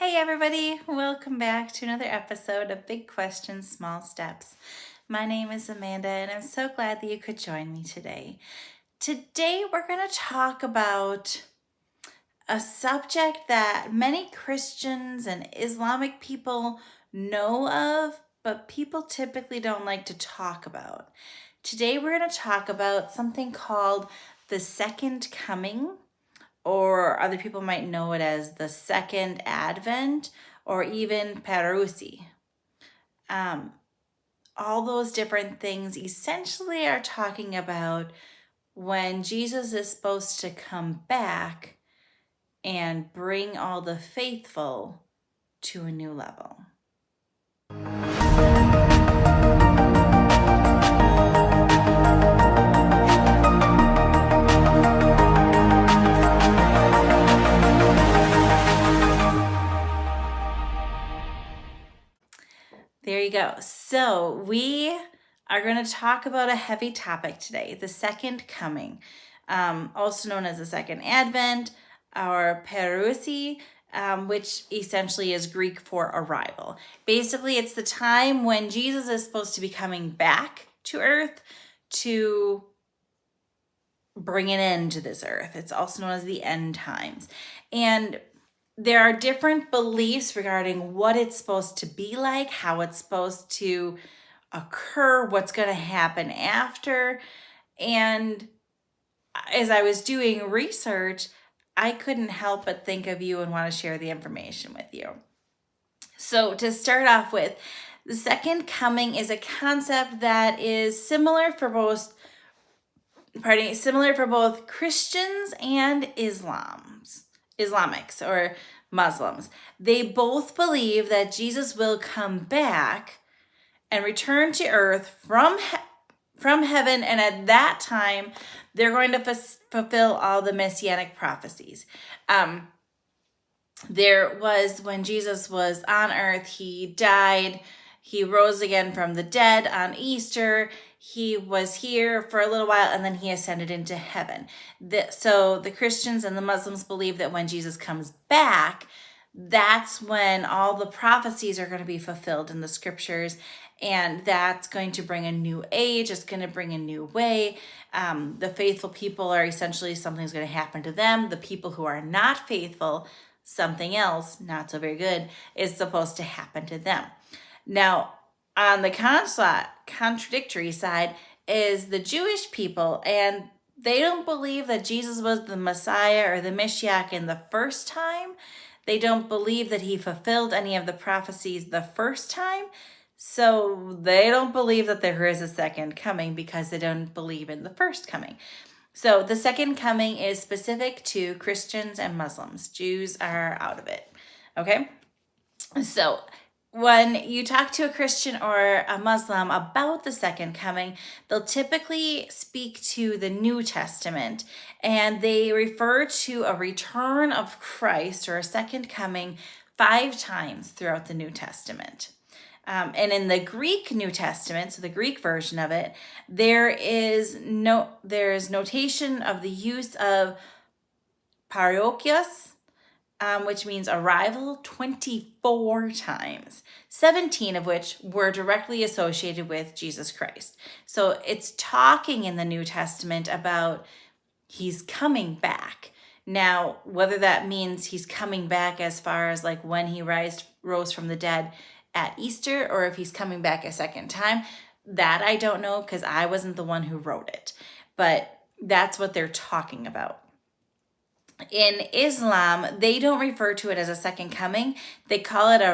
Hey everybody, welcome back to another episode of Big Questions, Small Steps. My name is Amanda and I'm so glad that you could join me today. Today we're going to talk about a subject that many Christians and Islamic people know of, but people typically don't like to talk about. Today we're going to talk about something called the Second Coming, or other people might know it as the Second Advent, or even Parousia. All those different things essentially are talking about when Jesus is supposed to come back and bring all the faithful to a new level. There you go. So we are going to talk about a heavy topic today, the Second Coming, also known as the Second Advent, or Parousia, which essentially is Greek for arrival. Basically, it's the time when Jesus is supposed to be coming back to earth to bring an end to this earth. It's also known as the end times. And there are different beliefs regarding what it's supposed to be like, how it's supposed to occur, what's going to happen after. And as I was doing research, I couldn't help but think of you and want to share the information with you. So to start off with, the Second Coming is a concept that is similar for both Christians and Islamics or Muslims. They both believe that Jesus will come back and return to earth from heaven, and at that time, they're going to fulfill all the messianic prophecies. There was, when Jesus was on earth, he died, he rose again from the dead on Easter. He was here for a little while and then he ascended into heaven. So the Christians and the Muslims believe that when Jesus comes back, that's when all the prophecies are going to be fulfilled in the scriptures, and that's going to bring a new age. It's going to bring a new way. The faithful people are essentially, something's going to happen to them. The people who are not faithful, something else, not so very good, is supposed to happen to them. Now, on the contradictory side is the Jewish people, and they don't believe that Jesus was the Messiah or the Mashiach in the first time. They don't believe that he fulfilled any of the prophecies the first time. So they don't believe that there is a second coming because they don't believe in the first coming. So the second coming is specific to Christians and Muslims. Jews are out of it. Okay? So when you talk to a Christian or a Muslim about the second coming, they'll typically speak to the New Testament, and they refer to a return of Christ or a second coming 5 times throughout the New Testament. And in the Greek New Testament, so the Greek version of it, there is notation of the use of parokios, which means arrival, 24 times, 17 of which were directly associated with Jesus Christ. So it's talking in the New Testament about he's coming back. Now, whether that means he's coming back as far as like when he rose from the dead at Easter, or if he's coming back a second time, that I don't know, because I wasn't the one who wrote it. But that's what they're talking about. In Islam, they don't refer to it as a second coming. They call it a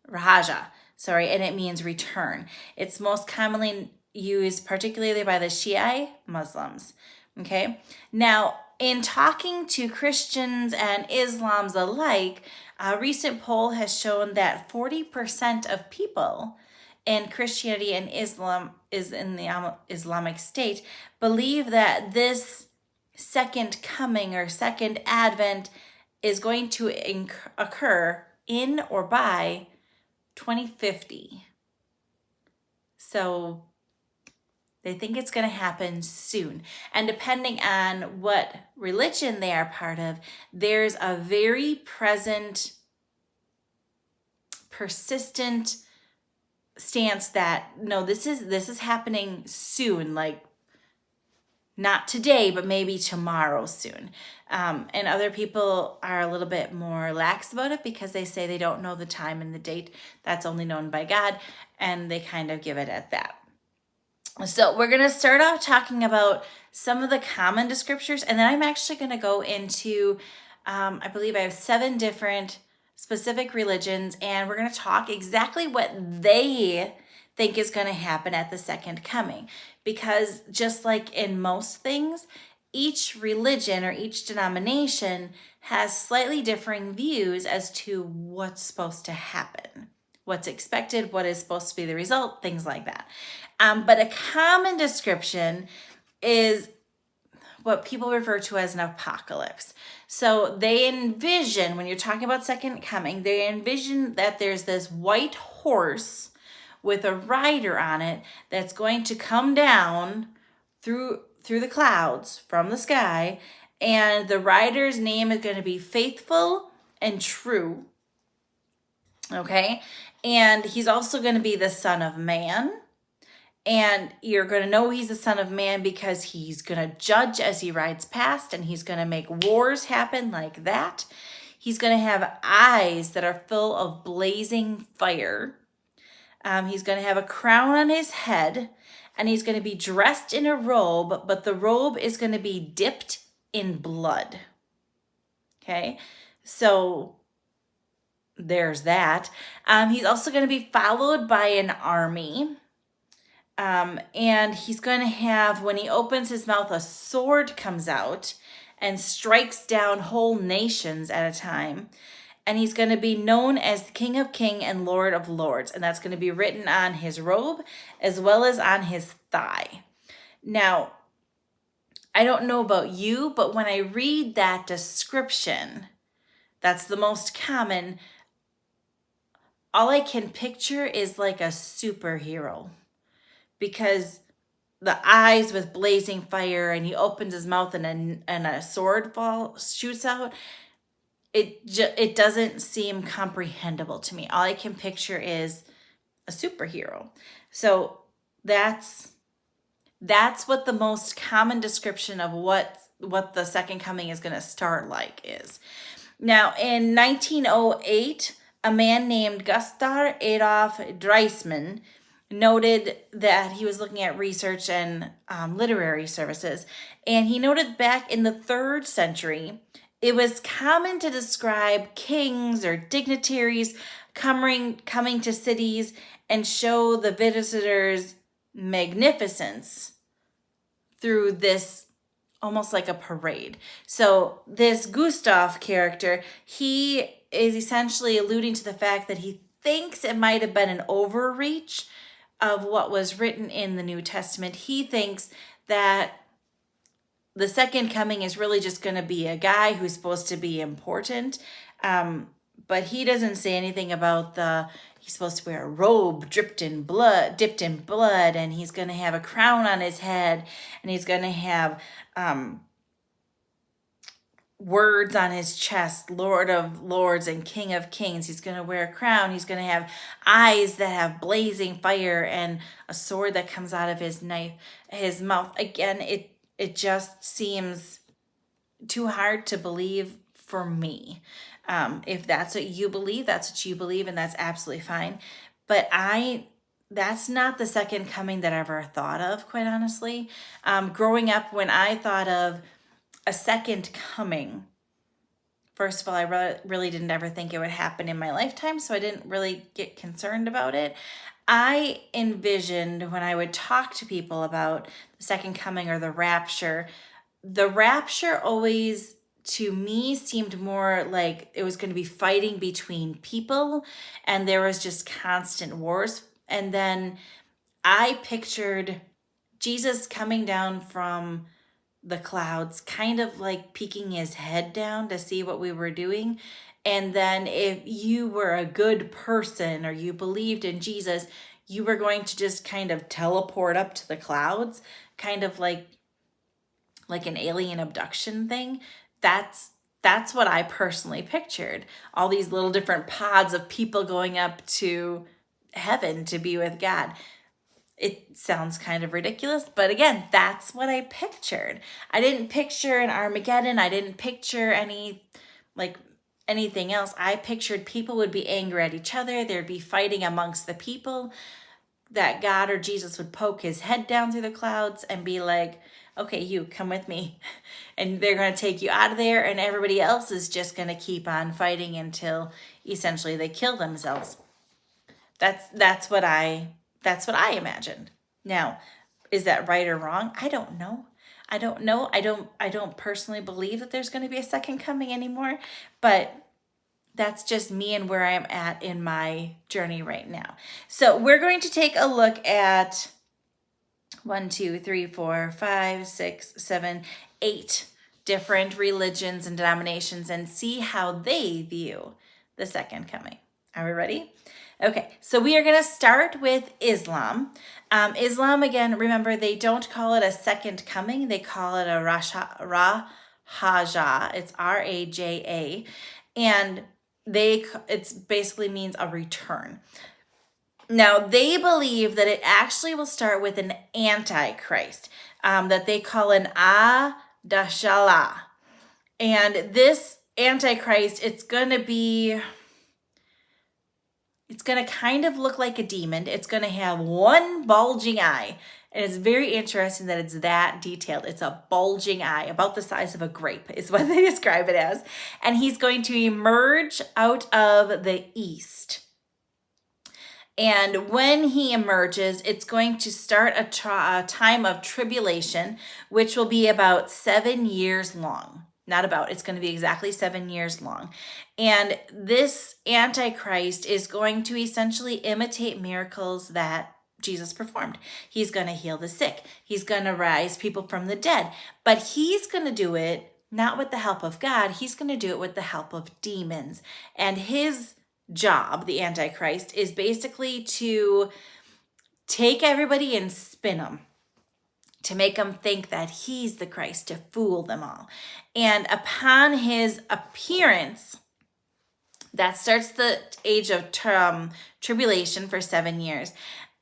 rahaja, and it means return. It's most commonly used particularly by the Shia Muslims. Okay? Now, in talking to Christians and Islams alike, a recent poll has shown that 40% of people in Christianity and Islam is in the Islamic State believe that this second coming or second advent is going to occur in or by 2050. So they think it's going to happen soon. And depending on what religion they are part of, there's a very present persistent stance that no, this is happening soon, like not today, but maybe tomorrow soon. And other people are a little bit more lax about it because they say they don't know the time and the date. That's only known by God, and they kind of give it at that. So we're going to start off talking about some of the common descriptors, and then I'm actually going to go into, I believe I have 7 different specific religions, and we're going to talk exactly what they think is going to happen at the second coming. Because just like in most things, each religion or each denomination has slightly differing views as to what's supposed to happen, what's expected, what is supposed to be the result, things like that. But a common description is what people refer to as an apocalypse. So they envision, when you're talking about second coming, they envision that there's this white horse with a rider on it that's going to come down through the clouds from the sky, and the rider's name is going to be Faithful and True. Okay? And he's also going to be the Son of Man. And you're going to know he's the Son of Man because he's going to judge as he rides past, and he's going to make wars happen like that. He's going to have eyes that are full of blazing fire. He's going to have a crown on his head, and he's going to be dressed in a robe, but the robe is going to be dipped in blood. Okay, so there's that. He's also going to be followed by an army. And he's going to have, when he opens his mouth, a sword comes out and strikes down whole nations at a time. And he's going to be known as the King of Kings and Lord of Lords. And that's going to be written on his robe as well as on his thigh. Now, I don't know about you, but when I read that description, that's the most common, all I can picture is like a superhero. Because the eyes with blazing fire, and he opens his mouth and a sword shoots out. It doesn't seem comprehensible to me. All I can picture is a superhero. So that's what the most common description of what the second coming is going to start like is. Now, in 1908, a man named Gustav Adolf Dreismann noted that he was looking at research and literary services, and he noted back in the 3rd century, it was common to describe kings or dignitaries coming to cities and show the visitors magnificence through this almost like a parade. So this Gustav character, he is essentially alluding to the fact that he thinks it might have been an overreach of what was written in the New Testament. He thinks that the second coming is really just going to be a guy who's supposed to be important. But he doesn't say anything about he's supposed to wear a robe dipped in blood, and he's going to have a crown on his head, and he's going to have words on his chest, Lord of Lords and King of Kings. He's going to wear a crown. He's going to have eyes that have blazing fire and a sword that comes out of his mouth. Again, it just seems too hard to believe for me. If that's what you believe, that's what you believe, and that's absolutely fine. But that's not the second coming that I ever thought of, quite honestly. Growing up, when I thought of a second coming, first of all, I really didn't ever think it would happen in my lifetime, so I didn't really get concerned about it. I envisioned, when I would talk to people about the second coming or the rapture always, to me, seemed more like it was going to be fighting between people, and there was just constant wars. And then I pictured Jesus coming down from the clouds, kind of like peeking his head down to see what we were doing. And then if you were a good person or you believed in Jesus, you were going to just kind of teleport up to the clouds, kind of like an alien abduction thing. That's That's what I personally pictured. All these little different pods of people going up to heaven to be with God. It sounds kind of ridiculous, but again, that's what I pictured. I didn't picture an Armageddon. I didn't picture anything else. I pictured people would be angry at each other. There'd be fighting amongst the people, that God or Jesus would poke his head down through the clouds and be like, okay, you come with me. And they're going to take you out of there, and everybody else is just going to keep on fighting until essentially they kill themselves. That's what I imagined. Now, is that right or wrong? I don't know. I don't personally believe that there's going to be a second coming anymore, but that's just me and where I'm at in my journey right now. So we're going to take a look at 8 different religions and denominations and see how they view the second coming. Are we ready? Okay, so we are going to start with Islam. Islam, again, remember, they don't call it a second coming. They call it a Raja. It's Raja. And it basically means a return. Now, they believe that it actually will start with an antichrist that they call an Adashala. And this antichrist, it's going to kind of look like a demon. It's going to have one bulging eye. And it's very interesting that it's that detailed. It's a bulging eye, about the size of a grape is what they describe it as. And he's going to emerge out of the east. And when he emerges, it's going to start a time of tribulation, which will be about 7 years long. Not about, it's going to be exactly 7 years long. And this Antichrist is going to essentially imitate miracles that Jesus performed. He's going to heal the sick. He's going to rise people from the dead. But he's going to do it not with the help of God. He's going to do it with the help of demons. And his job, the Antichrist, is basically to take everybody and spin them, to make them think that he's the Christ, to fool them all. And upon his appearance, that starts the age of tribulation for 7 years.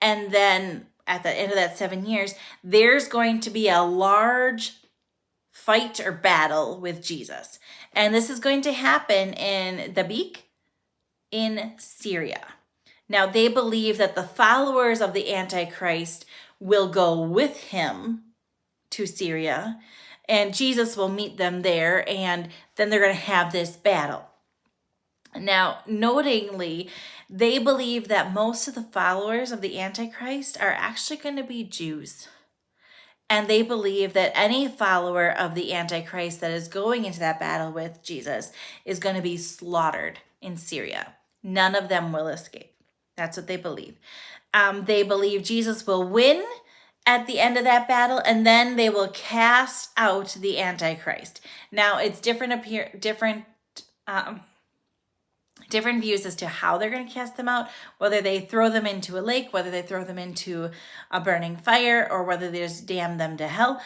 And then at the end of that 7 years, there's going to be a large fight or battle with Jesus. And this is going to happen in Dabiq in Syria. Now, they believe that the followers of the Antichrist will go with him to Syria, and Jesus will meet them there, and then they're going to have this battle. Now, notingly, they believe that most of the followers of the Antichrist are actually going to be Jews. And they believe that any follower of the Antichrist that is going into that battle with Jesus is going to be slaughtered in Syria. None of them will escape. That's what they believe. They believe Jesus will win at the end of that battle, and then they will cast out the Antichrist. Now, it's different views as to how they're going to cast them out, whether they throw them into a lake, whether they throw them into a burning fire, or whether they just damn them to hell.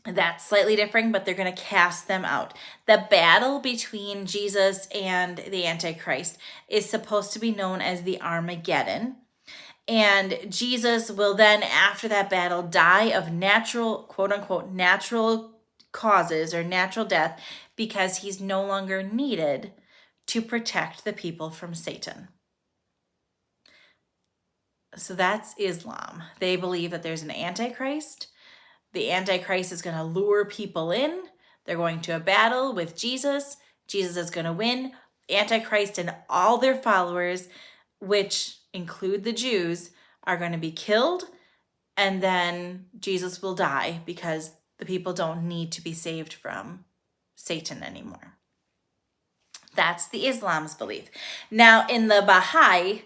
That's slightly different, but they're going to cast them out. The battle between Jesus and the Antichrist is supposed to be known as the Armageddon. And Jesus will then, after that battle, die of natural, quote unquote, natural causes or natural death, because he's no longer needed to protect the people from Satan. So that's Islam. They believe that there's an Antichrist. The Antichrist is going to lure people in. They're going to a battle with Jesus. Jesus is going to win. Antichrist and all their followers, which include the Jews, are going to be killed. And then Jesus will die because the people don't need to be saved from Satan anymore. That's the Islam's belief. Now, in the Baha'i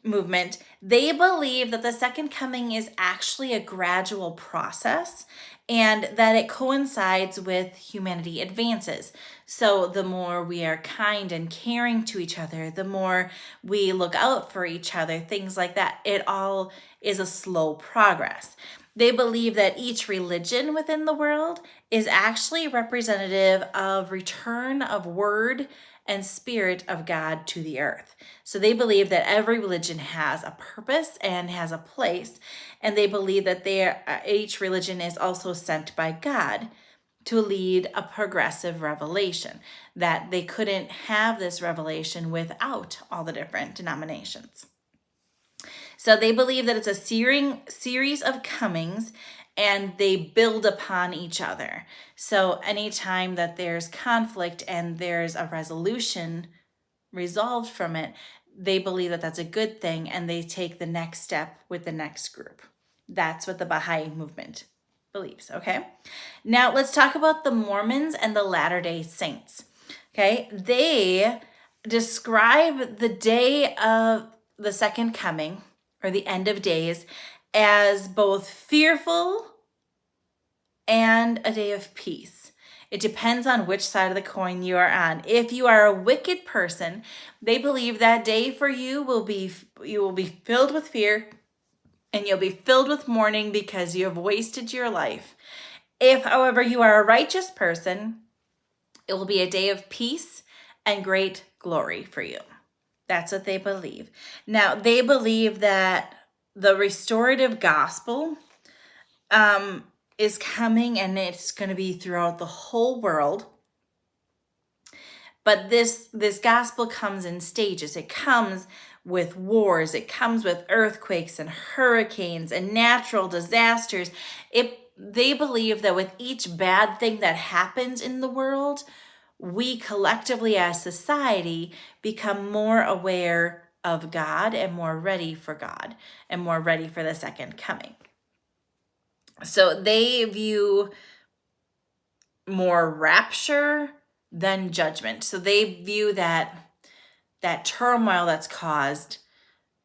movement, they believe that the second coming is actually a gradual process and that it coincides with humanity advances. So the more we are kind and caring to each other, the more we look out for each other, things like that, it all is a slow progress. They believe that each religion within the world is actually representative of return of word and spirit of God to the earth. So they believe that every religion has a purpose and has a place, and they believe that each religion is also sent by God to lead a progressive revelation, that they couldn't have this revelation without all the different denominations. So they believe that it's a series of comings, and they build upon each other. So anytime that there's conflict and there's a resolution resolved from it, they believe that that's a good thing, and they take the next step with the next group. That's what the Baha'i movement believes, okay? Now let's talk about the Mormons and the Latter-day Saints, okay? They describe the day of the second coming, or the end of days, as both fearful and a day of peace. It depends on which side of the coin you are on. If you are a wicked person, they believe that day for you will be filled with fear, and you'll be filled with mourning because you have wasted your life. If, however, you are a righteous person, it will be a day of peace and great glory for you. That's what they believe. Now, they believe that the restorative gospel is coming, and it's going to be throughout the whole world. But this gospel comes in stages. It comes with wars. It comes with earthquakes and hurricanes and natural disasters. They believe that with each bad thing that happens in the world, we collectively as society become more aware of God and more ready for God and more ready for the second coming. So they view more rapture than judgment. So they view that turmoil that's caused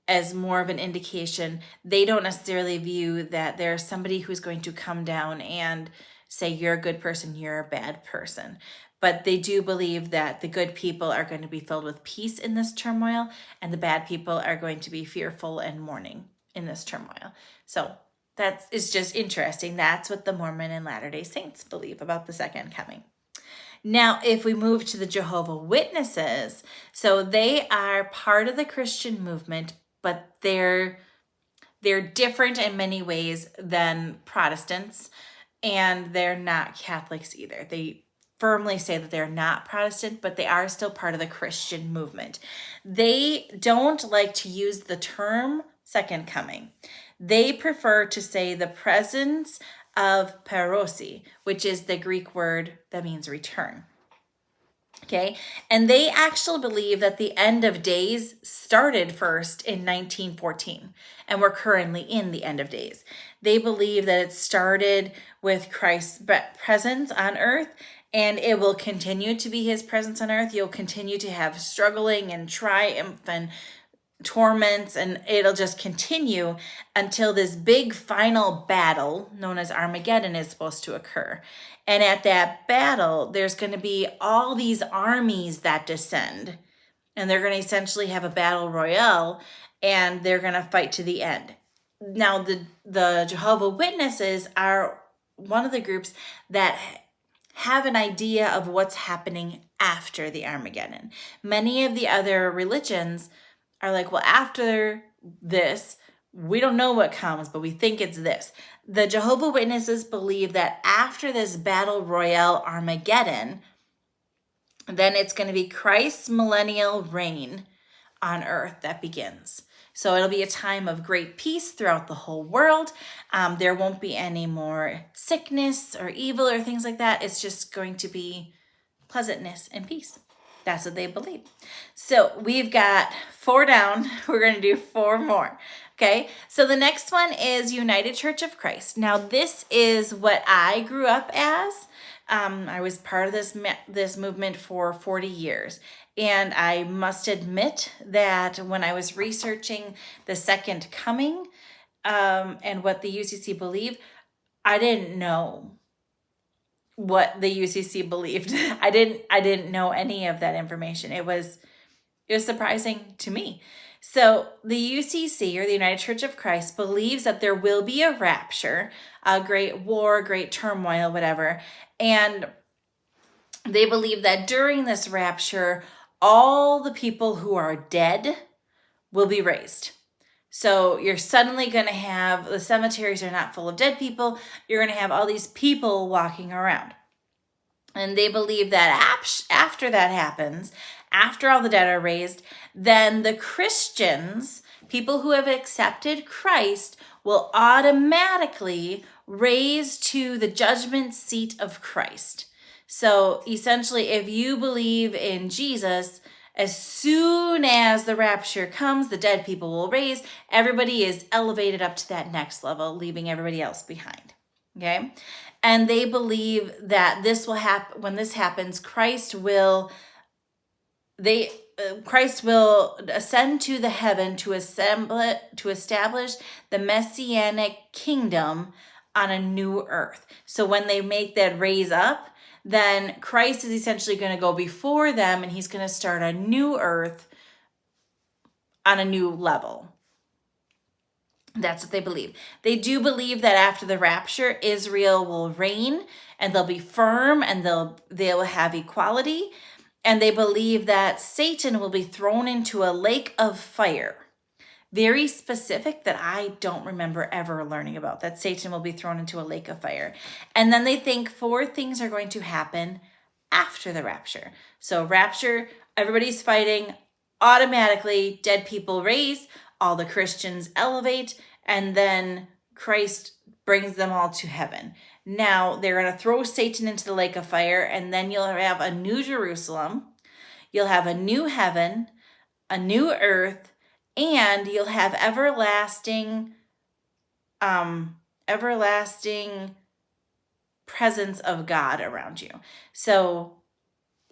as more of an indication. They don't necessarily view that there's somebody who's going to come down and say, you're a good person, you're a bad person. But they do believe that the good people are going to be filled with peace in this turmoil, and the bad people are going to be fearful and mourning in this turmoil. So that is just interesting. That's what the Mormon and Latter-day Saints believe about the second coming. Now, if we move to the Jehovah's Witnesses, so they are part of the Christian movement, but they're different in many ways than Protestants, and they're not Catholics either. They firmly say that they're not Protestant, but they are still part of the Christian movement. They don't like to use the term second coming. They prefer to say the presence of parousia, which is the Greek word that means return. Okay, and they actually believe that the end of days started first in 1914, and we're currently in the end of days. They believe that it started with Christ's presence on earth, and it will continue to be his presence on earth. You'll continue to have struggling and triumph and torments, and it'll just continue until this big final battle known as Armageddon is supposed to occur. And at that battle, there's going to be all these armies that descend, and they're going to essentially have a battle royale, and they're going to fight to the end. Now, the Jehovah's Witnesses are one of the groups that have an idea of what's happening after the Armageddon. Many of the other religions are like, well, after this, we don't know what comes, but we think it's this. The Jehovah's Witnesses believe that after this battle royale Armageddon, then it's going to be Christ's millennial reign on earth that begins. So it'll be a time of great peace throughout the whole world. There won't be any more sickness or evil or things like that. It's just going to be pleasantness and peace. That's what they believe. So we've got 4 down. We're going to do 4 more. Okay, so the next one is United Church of Christ. Now, this is what I grew up as. I was part of this movement for 40 years. And I must admit that when I was researching the second coming and what the UCC believed, I didn't know what the UCC believed. I didn't know any of that information. It was It was surprising to me. So the UCC, or the United Church of Christ, believes that there will be a rapture, a great war, great turmoil, whatever. And they believe that during this rapture, all the people who are dead will be raised. So you're suddenly going to have, the cemeteries are not full of dead people. You're going to have all these people walking around. And they believe that after that happens, after all the dead are raised, then the Christians, people who have accepted Christ, will automatically raise to the judgment seat of Christ. So essentially, if you believe in Jesus, as soon as the rapture comes, the dead people will raise. Everybody is elevated up to that next level, leaving everybody else behind. Okay? And they believe that this will happen. When this happens, Christ will ascend to the heaven to establish the messianic kingdom on a new earth. So when they make that raise up, then Christ is essentially going to go before them, and he's going to start a new earth on a new level. That's what they believe. They do believe that after the rapture, Israel will reign, and they'll be firm, and they'll have equality. And they believe that Satan will be thrown into a lake of fire. Very specific, that I don't remember ever learning about, that Satan will be thrown into a lake of fire. And then they think 4 things are going to happen after the rapture. So rapture, everybody's fighting, automatically dead people raise, all the Christians elevate, and then Christ brings them all to heaven. Now they're going to throw Satan into the lake of fire, and then you'll have a new Jerusalem, you'll have a new heaven, a new earth, and you'll have everlasting presence of God around you. So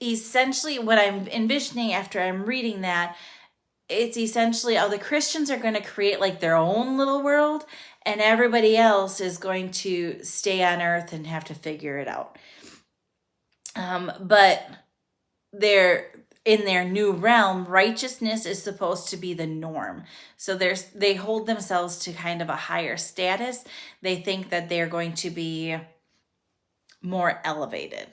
essentially what I'm envisioning after I'm reading that, it's essentially all the Christians are going to create like their own little world, and everybody else is going to stay on earth and have to figure it out. But they're in their new realm, righteousness is supposed to be the norm. So they hold themselves to kind of a higher status. They think that they're going to be more elevated,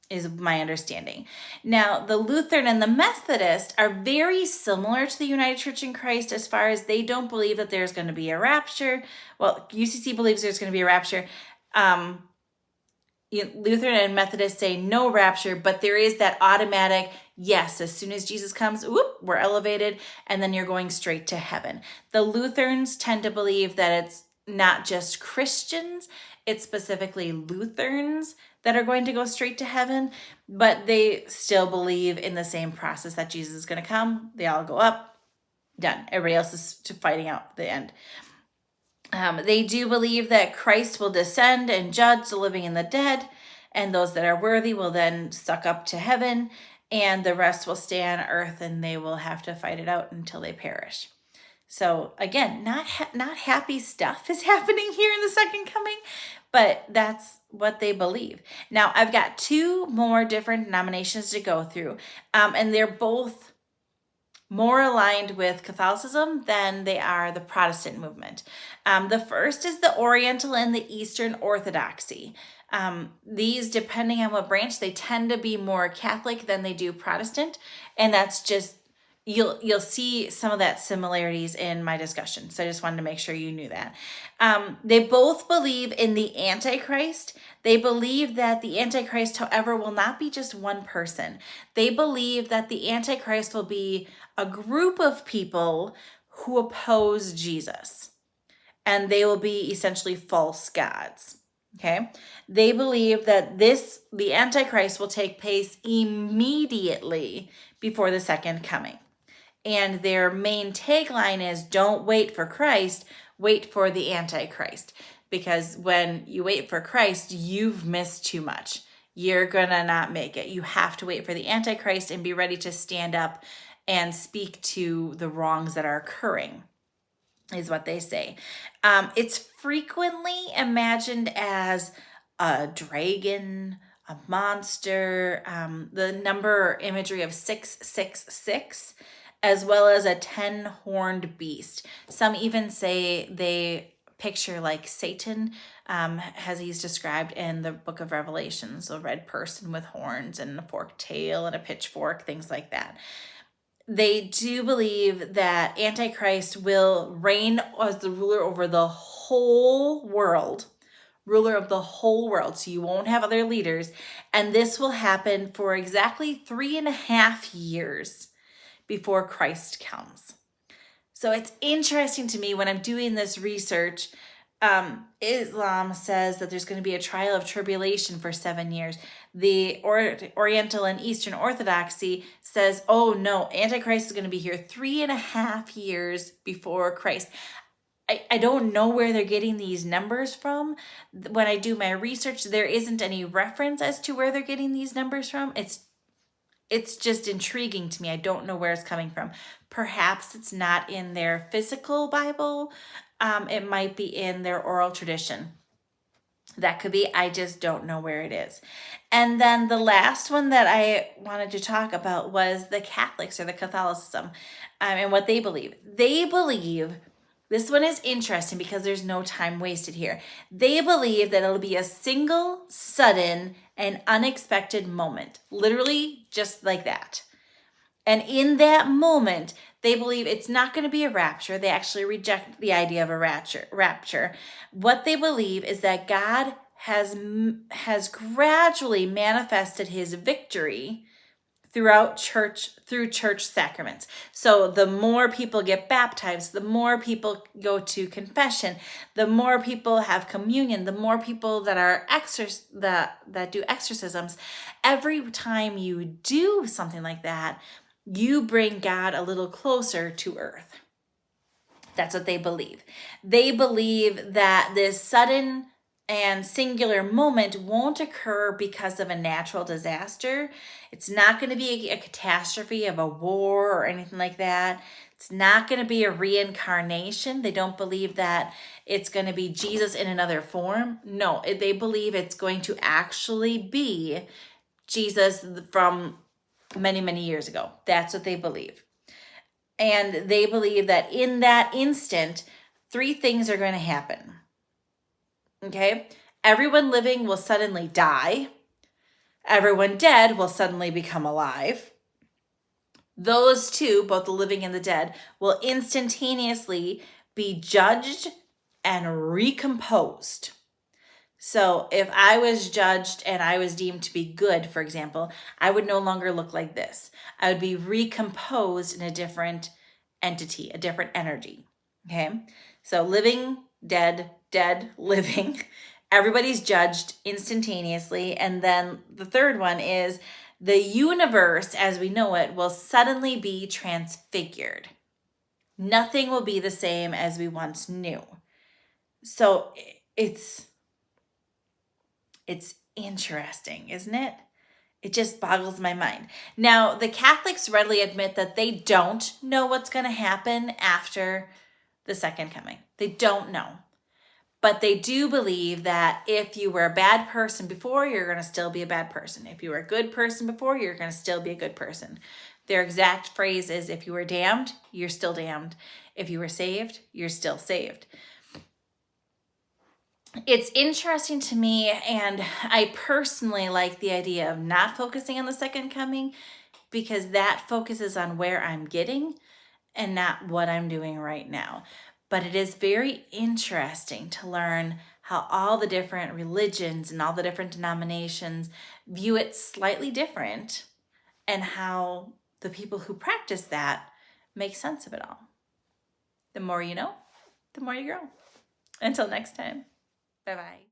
is my understanding. Now, the Lutheran and the Methodist are very similar to the United Church in Christ as far as they don't believe that there's going to be a rapture. Well, UCC believes there's going to be a rapture. Lutheran and Methodist say no rapture, but there is that automatic, yes, as soon as Jesus comes, whoop, we're elevated, and then you're going straight to heaven. The Lutherans tend to believe that it's not just Christians, it's specifically Lutherans that are going to go straight to heaven, but they still believe in the same process that Jesus is going to come. They all go up, done. Everybody else is fighting out the end. They do believe that Christ will descend and judge the living and the dead, and those that are worthy will then suck up to heaven, and the rest will stay on earth, and they will have to fight it out until they perish. So again, not happy stuff is happening here in the second coming, but that's what they believe. Now, I've got 2 more different denominations to go through, and they're both more aligned with Catholicism than they are the Protestant movement. The first is the Oriental and the Eastern Orthodoxy. These, depending on what branch, they tend to be more Catholic than they do Protestant, and that's just, you'll see some of that similarities in my discussion. So I just wanted to make sure you knew that. They both believe in the Antichrist. They believe that the Antichrist, however, will not be just one person. They believe that the Antichrist will be a group of people who oppose Jesus, and they will be essentially false gods. Okay? They believe that the Antichrist will take place immediately before the second coming. And their main tagline is, don't wait for Christ, wait for the Antichrist. Because when you wait for Christ, you've missed too much. You're gonna not make it. You have to wait for the Antichrist and be ready to stand up and speak to the wrongs that are occurring, is what they say. It's frequently imagined as a dragon, a monster, the number imagery of 666, as well as a 10-horned beast. Some even say they picture like Satan, as he's described in the book of Revelations, a red person with horns and a forked tail and a pitchfork, things like that. They do believe that Antichrist will reign as the ruler over the whole world, ruler of the whole world. So you won't have other leaders. And this will happen for exactly 3.5 years before Christ comes. So it's interesting to me when I'm doing this research. Islam says that there's going to be a trial of tribulation for 7 years. The Oriental and Eastern Orthodoxy says, oh no, Antichrist is going to be here 3.5 years before Christ. I don't know where they're getting these numbers from. When I do my research, there isn't any reference as to where they're getting these numbers from. It's just intriguing to me. I don't know where it's coming from. Perhaps it's not in their physical Bible. It might be in their oral tradition. That could be. I just don't know where it is. And then the last one that I wanted to talk about was the Catholics, or the Catholicism, and what they believe. They believe, this one is interesting because there's no time wasted here. They believe that it'll be a single, sudden, and unexpected moment. Literally just like that. And in that moment, they believe it's not going to be a rapture. They actually reject the idea of a rapture. What they believe is that God has gradually manifested his victory through church sacraments. So the more people get baptized, the more people go to confession, the more people have communion, the more people that are that do exorcisms. Every time you do something like that, you bring God a little closer to earth. That's what they believe. They believe that this sudden and singular moment won't occur because of a natural disaster. It's not going to be a catastrophe of a war or anything like that. It's not going to be a reincarnation. They don't believe that it's going to be Jesus in another form. No, they believe it's going to actually be Jesus from many, many years ago. That's what they believe. And they believe that in that instant, 3 things are going to happen. Okay? Everyone living will suddenly die. Everyone dead will suddenly become alive. Those two, both the living and the dead, will instantaneously be judged and recomposed. So if I was judged and I was deemed to be good, for example, I would no longer look like this. I would be recomposed in a different entity, a different energy. Okay? So living, dead, living. Everybody's judged instantaneously. And then the third one is the universe as we know it will suddenly be transfigured. Nothing will be the same as we once knew. So it's interesting, isn't it? It just boggles my mind. Now, the Catholics readily admit that they don't know what's going to happen after the second coming. They don't know. But they do believe that if you were a bad person before, you're going to still be a bad person. If you were a good person before, you're going to still be a good person. Their exact phrase is, if you were damned, you're still damned. If you were saved, you're still saved. It's interesting to me, and I personally like the idea of not focusing on the second coming, because that focuses on where I'm getting and not what I'm doing right now. But it is very interesting to learn how all the different religions and all the different denominations view it slightly different, and how the people who practice that make sense of it all. The more you know, the more you grow. Until next time. Bye-bye.